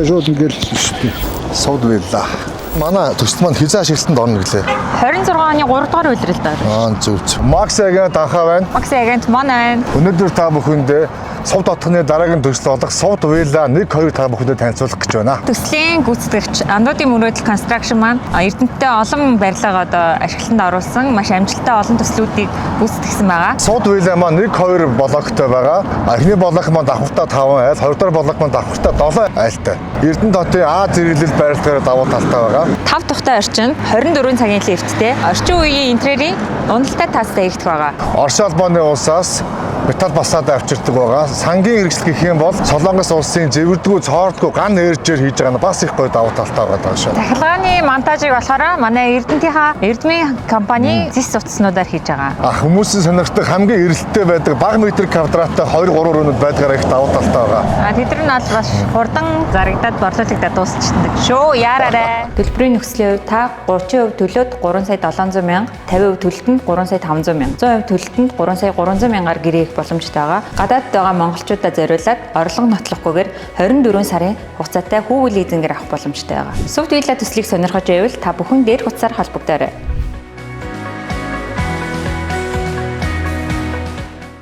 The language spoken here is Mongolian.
шууд ингээл шүү дээ. Сууд байлаа. Манай төсөлт маань хизээ ашиглалтанд орно гэлээ. 26 оны 3 дугаар үйлрэлд байна. Зөв. Макс агент анхаа байна. Макс агент маань байна. Өнөөдөр та бүхэндээ Сувд отхны дараагийн төсөл болох Сувд Вилла 1-2 та бүхэндээ танилцуулах гэж байна. Төслийн гүйцэтгэгч Андуудын мөрөөдөл констракшн маань Эрдэнэттэй олон барилга одоо ашиглалтанд оруулсан маш амжилттай олон төслүүдийг гүйцэтгэсэн байгаа. Сувд Вилла маань 1-2 блоктой байгаа. Эхний блок маань давхартаа 5 айл, хоёрдугаар блок маань давхартаа 7 айлтай. Эрдэнэт хотын А зэрэглэл барилгаар давуу талтай байгаа. 5 тухтай орчин 24 цагийн лифттэй орчин үеийн интерьерийн уналттай таастай ирэх байгаа. Орос улбаны улсаас металл басаад авчирдаг байгаа. Сангийн хэрэгсэл гэх юм бол Солонгос улсын зэвэрдгүү, цоордгүү ган нэржээр хийж байгаа нь бас их гоё давуу талтай байгаа шүү. Дахилгааны монтажийг болохоор манай Эрдэнэтийнхаа Эрдмийн компани зис утаснуудаар хийж байгаа. Хүмүүсийн сонирхдаг хамгийн эрэлттэй байдаг бага метр квадраттай 2-3 рүүнүүд байдгаар их давуу талтай байгаа. Тэд нар нь бас хурдан зарагдаад борлуулагдаад дуусчихдаг шүү. Яараарай. Төлбөрийн нөхцөлийн хувьд та 30% төлөөд 3 сая 700 мянга, 50% төлөлтөнд 3 сая 500 мянга, 100% төлөлтөнд 3 сая 300 мянгаар гэрээ хийх боломжтой байгаа. Гадаадд байгаа монголчуудаа зориулаад орлого нотлохгүйгээр 24 сарын хугацаатай хүүгэл лизингээр авах боломжтой байгаа. Сувд Вилла төслийг сонирхож байвал та бүхэн дээрх утсаар холбогдоорой.